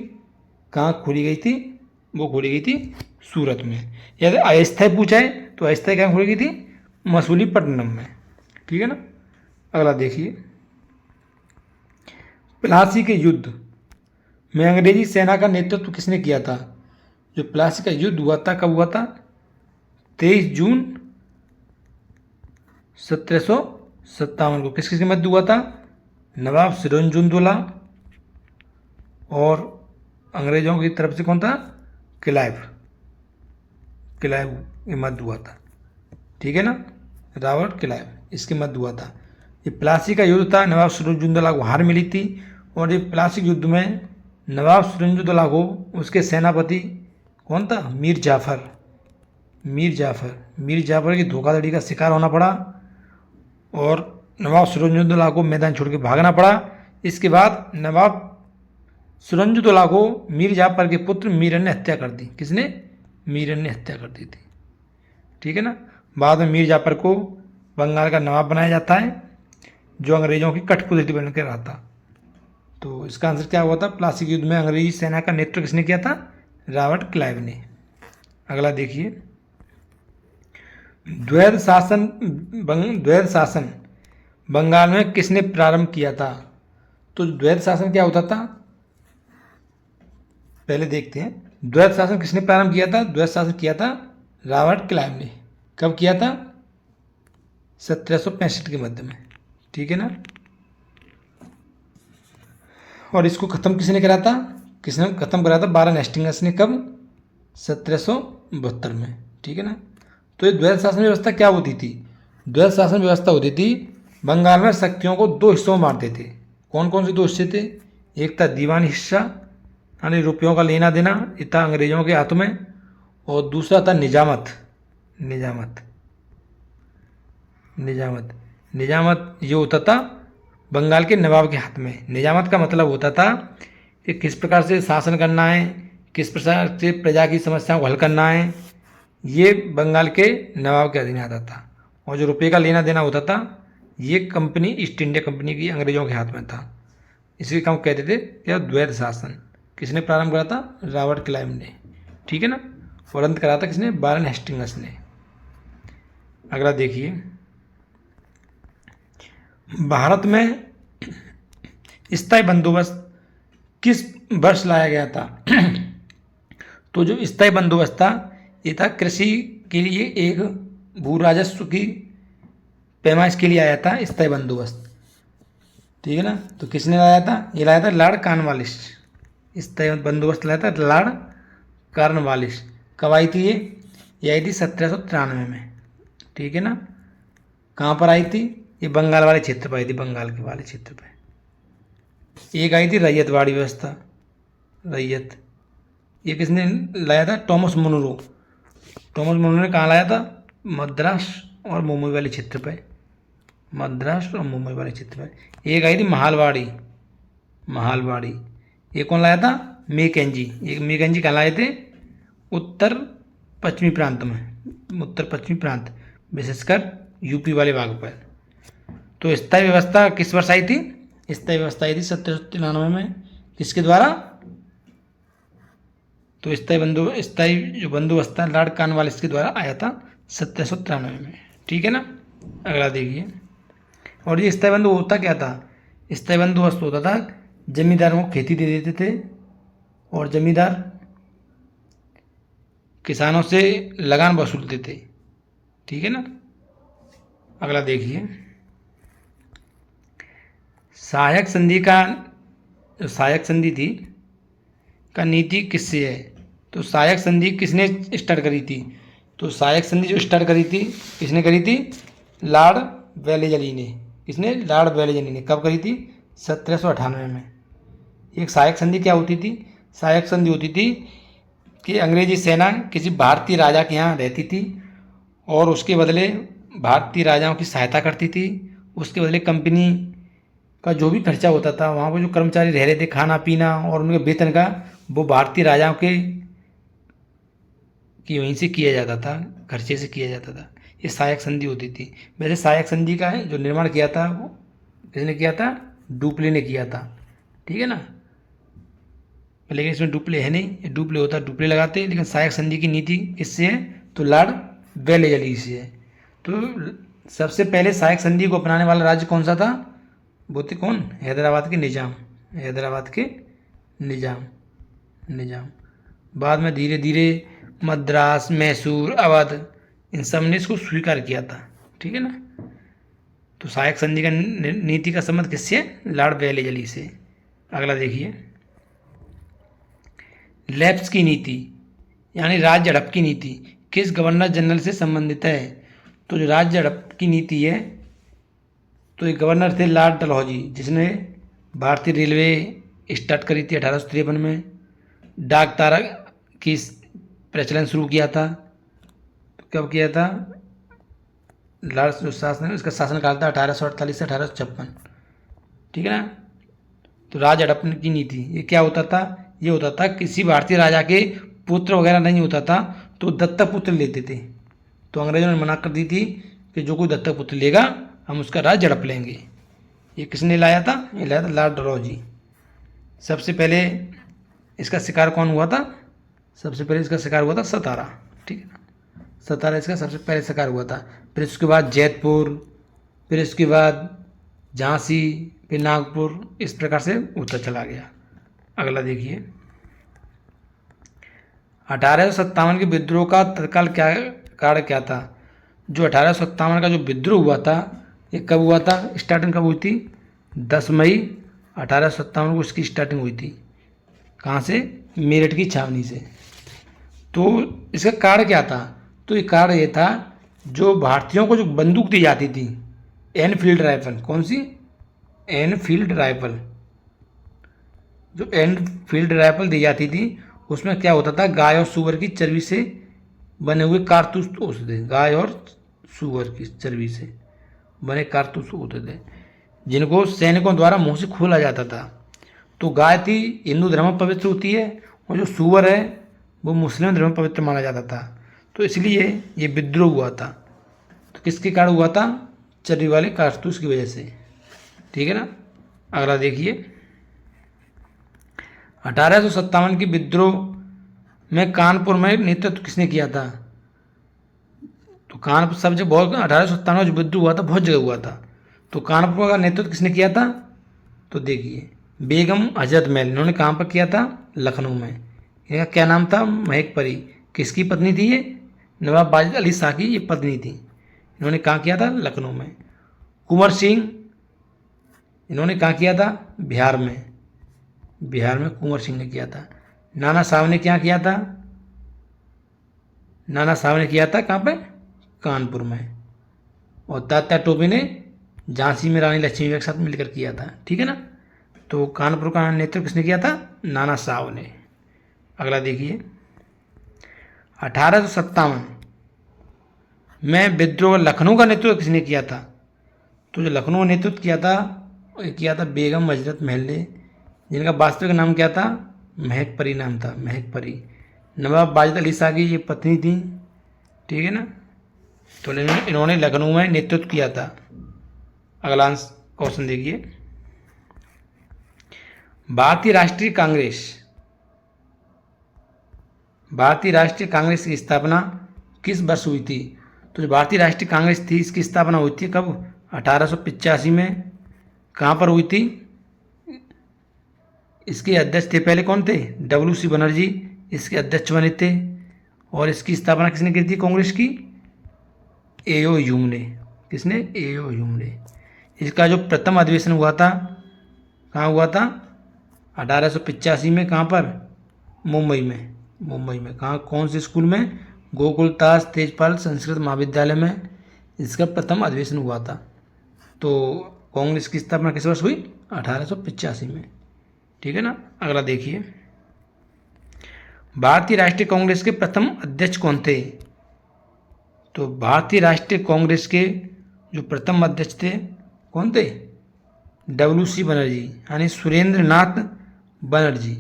कहाँ खोली गई थी? वो खोली गई थी सूरत में। यदि अस्थायी पूछा है तो अस्थायी कहाँ खोली गई थी? मसूलीपट्टनम में। ठीक है ना। अगला देखिए, प्लासी के युद्ध में अंग्रेजी सेना का नेतृत्व किसने किया था? जो प्लासी का युद्ध हुआ था, कब हुआ था? 23 जून 1757 को। किस किसके मध्य हुआ था? नवाब सिराजुद्दौला और अंग्रेजों की तरफ से कौन था? क्लाइव के मध्य हुआ था। ठीक है ना। रॉबर्ट क्लाइव, इसके मध्य हुआ था। ये प्लासी का युद्ध था। नवाब सिराजुद्दौला को हार मिली थी। और ये प्लासी युद्ध में नवाब सिराजुद्दौला को उसके सेनापति कौन था? मीर जाफर की धोखाधड़ी का शिकार होना पड़ा और नवाब सिराजुद्दौला को मैदान छोड़ के भागना पड़ा। इसके बाद नवाब सिराजुद्दौला को मीर जाफर के पुत्र मीरन ने हत्या कर दी। किसने? मीरन ने हत्या कर दी थी। ठीक है ना। बाद में मीर जाफर को बंगाल का नवाब बनाया जाता है, जो अंग्रेजों की कठपुतली बनकर रहा था। तो इसका आंसर क्या हुआ था? प्लासी के युद्ध में अंग्रेजी सेना का नेतृत्व किसने किया था? रॉबर्ट क्लाइव ने। अगला देखिए, द्वैध शासन बंगाल में किसने प्रारंभ किया था? तो द्वैध शासन क्या होता था, पहले देखते हैं। द्वैध शासन किसने प्रारंभ किया था? द्वैध शासन किया था रॉबर्ट क्लाइव ने। कब किया था? 1765 के मध्य में। ठीक है ना। और इसको खत्म किसने करा था? किसने खत्म करा था? वारेन हेस्टिंग्स ने। कब? 1772 में। ठीक है ना। तो ये द्वैध शासन व्यवस्था क्या होती थी? द्वैध शासन व्यवस्था होती थी, बंगाल में शक्तियों को दो हिस्सों में बांटते थे। कौन कौन से दो हिस्से थे? एक था दीवानी हिस्सा, यानी रुपयों का लेना देना, ये था अंग्रेजों के हाथ में, और दूसरा था निजामत। निजामत निजामत निजामत ये होता था बंगाल के नवाब के हाथ में। निजामत का मतलब होता था कि किस प्रकार से शासन करना है, किस प्रकार से प्रजा की समस्याओं को हल करना है, ये बंगाल के नवाब के अधीन आता था। और जो रुपये का लेना देना होता था, ये कंपनी ईस्ट इंडिया कंपनी की अंग्रेजों के हाथ में था। इसी को हम कहते थे कि द्वैध शासन। किसने प्रारंभ करा था? रॉबर्ट क्लाइव ने, ठीक है ना। और अंत करा था किसने? वारेन हेस्टिंग्स ने। अगला देखिए, भारत में स्थायी बंदोबस्त किस वर्ष लाया गया था? तो जो स्थायी बंदोबस्त था, ये था कृषि के लिए एक भू राजस्व की पैमाइश के लिए आया था स्थायी बंदोबस्त, ठीक है ना। तो किसने लाया था? ये लाया था लॉर्ड कॉर्नवालिस। स्थायी बंदोबस्त लाया था लॉर्ड कॉर्नवालिस। कब आई थी ये आई थी 1793 में, ठीक है ना। कहाँ पर आई थी? ये बंगाल वाले क्षेत्र पर आई थी, बंगाल के वाले क्षेत्र पर। एक आई थी रैयतवाड़ी व्यवस्था, रैयत। ये किसने लाया था? Thomas Munro. टॉमस मुनरो ने कहाँ लाया था? मद्रास और मुंबई वाले क्षेत्र पर, मद्रास और मुंबई वाले क्षेत्र पर। एक आई थी महालवाड़ी, महालवाड़ी। ये कौन लाया था? मैकेंजी। ये मैकेंजी कहाँ लाए थे? उत्तर पश्चिमी प्रांत में, उत्तर पश्चिमी प्रांत, विशेषकर यूपी वाले भाग पर। तो स्थायी व्यवस्था किस वर्ष आई थी? स्थायी व्यवस्था आई थी 1793 में। किसके द्वारा? तो स्थायी जो बंदोबस्त था लॉर्ड कॉर्नवालिस के द्वारा आया था 1793 में, ठीक है ना। अगला देखिए, और ये स्थायी बंदोबस्त होता क्या था? स्थायी बंदोबस्त होता था जमींदारों को खेती दे देते थे, और जमींदार किसानों से लगान वसूलते थे, ठीक है ना। अगला देखिए, सहायक संधि का, जो सहायक संधि थी का नीति किससे है? तो सहायक संधि किसने स्टार्ट करी थी? तो सहायक संधि जो स्टार्ट करी थी, किसने करी थी? लॉर्ड वेलेजली ने। किसने? लॉर्ड वेलेजली ने। कब करी थी? 1798 में। एक सहायक संधि क्या होती थी? सहायक संधि होती थी कि अंग्रेजी सेना किसी भारतीय राजा के यहाँ रहती थी, और उसके बदले भारतीय राजाओं की सहायता करती थी। उसके बदले कंपनी का जो भी खर्चा होता था, वहाँ पर जो कर्मचारी रह रहे थे, खाना पीना और उनके वेतन का, वो भारतीय राजाओं के कि वहीं से किया जाता था, खर्चे से किया जाता था। ये सहायक संधि होती थी। वैसे सहायक संधि का है जो निर्माण किया था, वो किसने किया था? डुप्ले ने किया था, ठीक है ना। लेकिन इसमें डुप्ले है नहीं, डुप्ले होता डुप्ले लगाते, लेकिन सहायक संधि की नीति किससे है? तो लॉर्ड वेलेजली से है। तो सबसे पहले सहायक संधि को अपनाने वाला राज्य कौन सा था? वो थे कौन? हैदराबाद के निजाम, हैदराबाद के निजाम, निजाम। बाद में धीरे धीरे मद्रास, मैसूर, अवध, इन सब ने इसको स्वीकार किया था, ठीक है ना। तो सहायक संधि का नीति का संबंध किससे है? लॉर्ड वेलेजली से। अगला देखिए, लैप्स की नीति यानी राज्य हड़प की नीति किस गवर्नर जनरल से संबंधित है? तो जो राज्य हड़प की नीति है, तो ये गवर्नर थे लॉर्ड डलहौजी, जिसने भारतीय रेलवे स्टार्ट करी थी 1853 में। डाक तारा की प्रचलन शुरू किया था। तो कब किया था? लॉर्ड जो शासन, इसका शासनकाल था 1848 से 1856, ठीक है ना। तो राज्य हड़प की नीति ये क्या होता था? ये होता था किसी भारतीय राजा के पुत्र वगैरह नहीं होता था, तो दत्तक पुत्र लेते थे। तो अंग्रेजों ने मना कर दी थी कि जो कोई दत्तक पुत्र लेगा हम उसका राज्य हड़प लेंगे। ये किसने लाया था? ये लाया था लॉर्ड डलहौजी। सबसे पहले इसका शिकार कौन हुआ था? सबसे पहले इसका शिकार हुआ था सतारा, ठीक है ना। सतारा इसका सबसे पहले शिकार हुआ था। फिर उसके बाद जैतपुर, फिर उसके बाद झांसी, फिर नागपुर, इस प्रकार से उड़ता चला गया। अगला देखिए, 1857 के विद्रोह का तत्काल क्या कारण क्या था? जो 1857 का जो विद्रोह हुआ था, ये कब हुआ था? स्टार्टिंग कब हुई थी? 10 मई 1857 को इसकी स्टार्टिंग हुई थी। कहाँ से? मेरठ की छावनी से। तो इसका कारण क्या था? तो ये कारण ये था, जो भारतीयों को जो बंदूक दी जाती थी, एनफील्ड राइफल, कौन सी, एनफील्ड राइफल, जो एनफील्ड राइफल दी जाती थी उसमें क्या होता था, गाय और सूअर की चर्बी से बने हुए कारतूस होते थे, गाय और सूअर की चर्बी से बने कारतूस होते थे, जिनको सैनिकों द्वारा मुंह से खोला जाता था। तो गाय थी हिंदू धर्म में पवित्र होती है, और जो सूअर है वो मुस्लिम धर्म में पवित्र माना जाता था। तो इसलिए ये विद्रोह हुआ था। तो किसके कारण हुआ था, चर्बी वाले कारतूस की वजह से। ठीक है ना। अगला देखिए, 1857 की विद्रोह में कानपुर में नेतृत्व किसने किया था। तो कानपुर सब जगह बहुत, 1857 जो विद्रोह हुआ था बहुत जगह हुआ था, तो कानपुर का नेतृत्व किसने किया था। तो देखिए, बेगम हजरत महल, इन्होंने कहाँ पर किया था, लखनऊ में। इनका क्या नाम था, महक परी। किसकी पत्नी थी ये, नवाब वाजिद अली शाह की ये पत्नी थी। इन्होंने कहाँ किया था, लखनऊ में। कुंवर सिंह, इन्होंने कहाँ किया था, बिहार में। बिहार में कुंवर सिंह ने किया था। नाना साहब ने क्या किया था, नाना साहब ने किया था कहाँ पे, कानपुर में। और तात्या टोपे ने झांसी में रानी लक्ष्मीबाई के साथ मिलकर किया था। ठीक है ना। तो कानपुर का नेतृत्व किसने किया था, नाना साहब ने। अगला देखिए, 1857 में विद्रोह लखनऊ का नेतृत्व किसने किया था। तो जो लखनऊ का नेतृत्व किया था, वो किया था बेगम हजरत महल ने, जिनका वास्तविक नाम क्या था, महक परी नाम था, महक परी। नवाब वाजिद अली शाह की ये पत्नी थी। ठीक है ना। तो इन्होंने लखनऊ में नेतृत्व किया था। अगला क्वेश्चन देखिए, भारतीय राष्ट्रीय कांग्रेस, भारतीय राष्ट्रीय कांग्रेस की स्थापना किस वर्ष हुई थी। तो जो भारतीय राष्ट्रीय कांग्रेस थी, इसकी स्थापना हुई थी कब, 1885 में। कहाँ पर हुई थी, इसके अध्यक्ष थे पहले कौन थे, WC बनर्जी इसके अध्यक्ष बने थे। और इसकी स्थापना किसने की थी कांग्रेस की, AO ह्यूम ने। किसने, AO ह्यूम ने। इसका जो प्रथम अधिवेशन हुआ था, कहाँ हुआ था, 1885 में। कहाँ पर, मुंबई में। मुंबई में कहाँ, कौन से स्कूल में, गोकुलदास तेजपाल संस्कृत महाविद्यालय में इसका प्रथम अधिवेशन हुआ था। तो कांग्रेस की स्थापना किस वर्ष हुई, 1885 में। ठीक है ना। अगला देखिए, भारतीय राष्ट्रीय कांग्रेस के प्रथम अध्यक्ष कौन थे। तो भारतीय राष्ट्रीय कांग्रेस के जो प्रथम अध्यक्ष थे कौन थे, WC बनर्जी, यानी सुरेंद्र नाथ बनर्जी।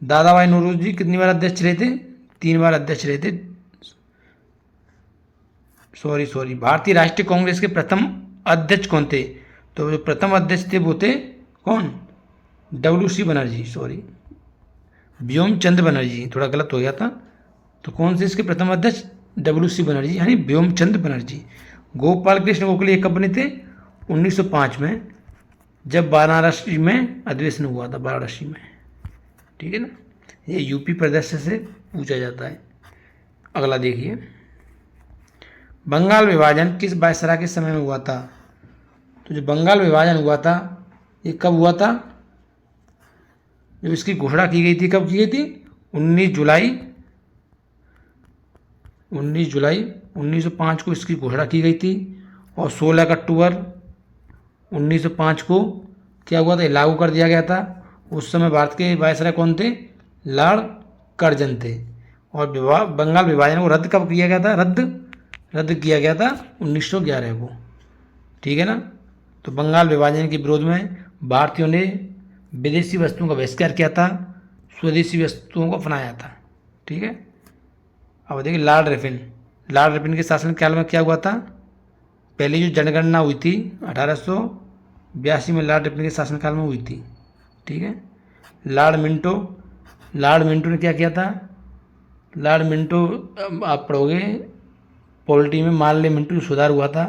दादा भाई नौरोजी कितनी बार अध्यक्ष रहे थे, 3 बार अध्यक्ष रहे थे। सॉरी, भारतीय राष्ट्रीय कांग्रेस के प्रथम अध्यक्ष कौन थे। तो जो प्रथम अध्यक्ष थे वो थे कौन, WC बनर्जी, सॉरी व्योमचंद बनर्जी, थोड़ा गलत हो गया था। तो कौन से इसके प्रथम अध्यक्ष, WC बनर्जी, यानी व्योमचंद बनर्जी। गोपाल कृष्ण गोखले कब बने थे, 1905 में, जब वाराणसी में अधिवेशन हुआ था, वाराणसी में। ठीक है ना। ये यूपी प्रदेश से पूछा जाता है। अगला देखिए, बंगाल विभाजन किस वायसराय के समय में हुआ था। तो जो बंगाल विभाजन हुआ था ये कब हुआ था, जब इसकी घोषणा की गई थी, कब की गई थी, 19 जुलाई 1905 को इसकी घोषणा की गई थी। और 16 अक्टूबर 1905 को क्या हुआ था, लागू कर दिया गया था। उस समय भारत के वायसराय कौन थे, लॉर्ड कर्जन थे। और बंगाल विभाजन को रद्द कब किया गया था, रद्द किया गया था 1911 को। ठीक है ना। तो बंगाल विभाजन के विरोध में भारतीयों ने विदेशी वस्तुओं का बहिष्कार किया था, स्वदेशी वस्तुओं को अपनाया था। ठीक है। अब देखिए, लॉर्ड रिपन के शासनकाल में क्या हुआ था, पहली जो जनगणना हुई थी 1882 में, लॉर्ड रिपन के शासनकाल में हुई थी। ठीक है। लॉर्ड मिंटो ने क्या किया था, लॉर्ड मिंटो, आप पढ़ोगे पॉलिटी में, मार्ले मिंटो सुधार हुआ था।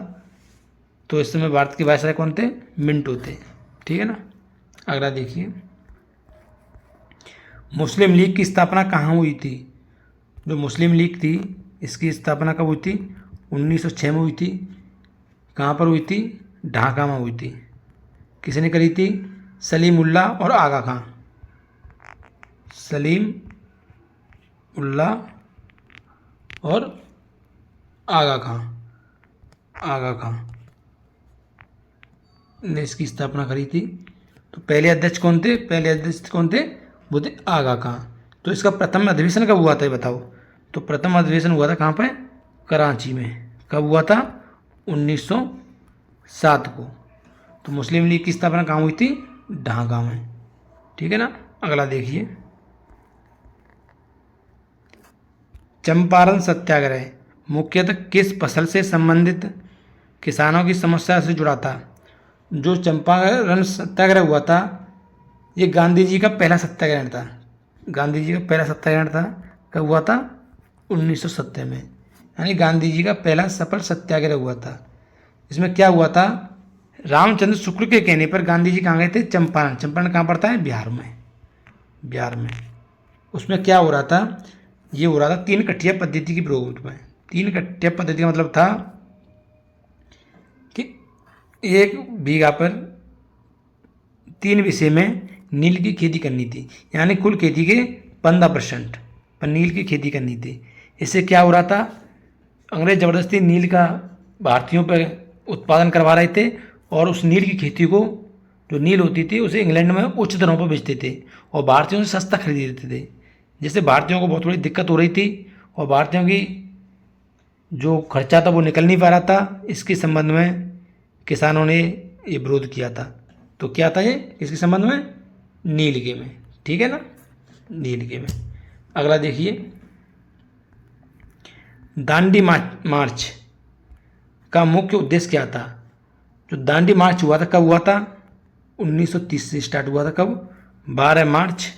तो इस समय भारत के वायसराय कौन थे, मिंटो थे। ठीक है ना। अगला देखिए, मुस्लिम लीग की स्थापना कहाँ हुई थी। जो मुस्लिम लीग थी इसकी स्थापना कब हुई थी, 1906 में हुई थी। कहाँ पर हुई थी, ढाका में हुई थी। किसने करी थी, सलीमुल्लाह और आगा खां। सलीमुल्लाह और आगा खां, आगा खां ने इसकी स्थापना करी थी। तो पहले अध्यक्ष कौन थे? पहले अध्यक्ष कौन थे? वो थे आगा खां। तो इसका प्रथम अधिवेशन कब हुआ था ये बताओ? तो प्रथम अधिवेशन हुआ था कहाँ पर? कराची में। कब हुआ था? 1907 को। तो मुस्लिम लीग की स्थापना कहाँ हुई थी? ढाका में। ठीक है ना। अगला देखिए, चंपारण सत्याग्रह मुख्यतः किस फसल से संबंधित किसानों की समस्या से जुड़ा था? जो चंपारण सत्याग्रह हुआ था ये गांधी जी का पहला सत्याग्रह था। गांधी जी का पहला सत्याग्रह था। कब हुआ था? 1970 में। यानी गांधी जी का पहला सफल सत्याग्रह हुआ था। इसमें क्या हुआ था? रामचंद्र शुक्ल के कहने पर गांधी जी कहाँ गए थे? चंपारण। चंपारण कहाँ पड़ता है? बिहार में। बिहार में। उसमें क्या हो रहा था? ये हो रहा था तीन कट्टिया पद्धति की विरोध में। तीन कट्टिया पद्धति का मतलब था कि एक बीघा पर 3 विषय में नील की खेती करनी थी, यानी कुल खेती के 15% पर नील की खेती करनी थी। इससे क्या हो रहा था? अंग्रेज ज़बरदस्ती नील का भारतीयों पर उत्पादन करवा रहे थे और उस नील की खेती को, जो नील होती थी, उसे इंग्लैंड में उच्च दरों पर बेचते थे और भारतीयों से सस्ता खरीद लेते थे, जिससे भारतीयों को बहुत बड़ी दिक्कत हो रही थी और भारतीयों की जो खर्चा था वो निकल नहीं पा रहा था। इसके संबंध में किसानों ने ये विरोध किया था। तो क्या था ये? इसके संबंध में? नील के में। ठीक है ना, नील के में। अगला देखिए, दांडी मार्च का मुख्य उद्देश्य क्या था? जो दांडी मार्च हुआ था कब हुआ था? 1930 से स्टार्ट हुआ था। कब? 12 मार्च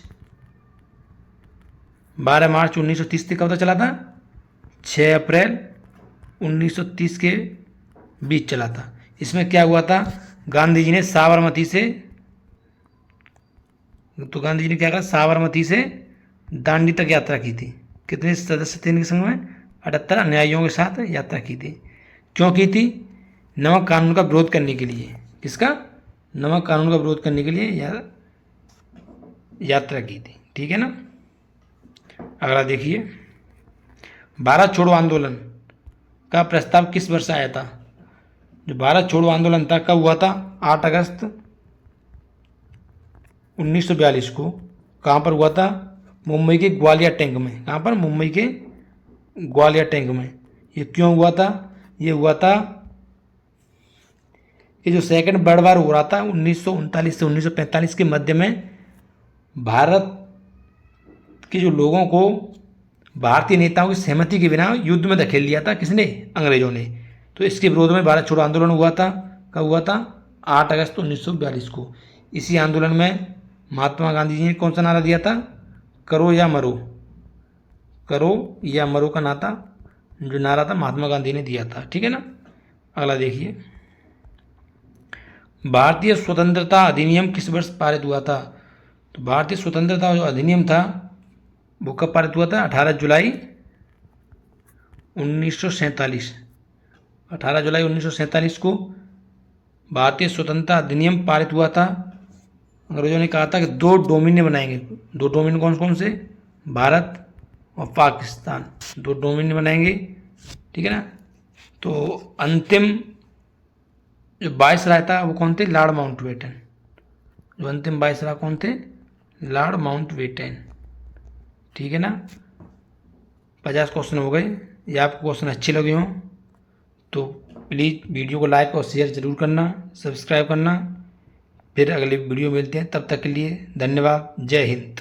1930 से कब तक चला था? 6 अप्रैल 1930 के बीच चला था। इसमें क्या हुआ था? गांधी जी ने साबरमती से, तो गांधी जी ने क्या कहा? साबरमती से दांडी तक यात्रा की थी। कितने सदस्य थे इनके संग में? 78 अनुयायियों के साथ यात्रा की थी। क्यों की थी? नमक कानून का विरोध करने के लिए। किसका? नमक कानून का विरोध करने के लिए यात्रा की थी। ठीक है ना। अगला देखिए, भारत छोड़ो आंदोलन का प्रस्ताव किस वर्ष आया था? जो भारत छोड़ो आंदोलन था कब हुआ था? 8 अगस्त 1942 को। कहाँ पर हुआ था? मुंबई के ग्वालियर टैंक में। कहाँ पर? मुंबई के ग्वालियर टैंक में। ये क्यों हुआ था? ये हुआ था कि जो सेकंड वर्ल्ड वार हो रहा था 1939 से 1945 के मध्य में, भारत के जो लोगों को भारतीय नेताओं की सहमति के बिना युद्ध में धकेल दिया था। किसने? अंग्रेजों ने। तो इसके विरोध में भारत छोड़ो आंदोलन हुआ था। कब हुआ था? 8 अगस्त 1942 को। इसी आंदोलन में महात्मा गांधी जी ने कौन सा नारा दिया था? करो या मरो। करो या मरो का जो नारा था महात्मा गांधी ने दिया था। ठीक है ना। अगला देखिए, भारतीय स्वतंत्रता अधिनियम किस वर्ष पारित हुआ था? तो भारतीय स्वतंत्रता जो अधिनियम था वो कब पारित हुआ था? 18 जुलाई 1947। 18 जुलाई 1947 को भारतीय स्वतंत्रता अधिनियम पारित हुआ था। अंग्रेजों ने कहा था कि 2 डोमिनियन बनाएंगे। 2 डोमिनियन कौन कौन से? भारत और पाकिस्तान। 2 डोमिनियन बनाएंगे। ठीक है ना। तो अंतिम जो वायसराय था वो कौन थे? Lord Mountbatten. जो अंतिम वायसराय कौन थे? Lord Mountbatten. ठीक है ना। 50 क्वेश्चन हो गए। ये आपको क्वेश्चन अच्छे लगे हों तो प्लीज़ वीडियो को लाइक और शेयर ज़रूर करना, सब्सक्राइब करना। फिर अगले वीडियो मिलते हैं, तब तक के लिए धन्यवाद। जय हिंद।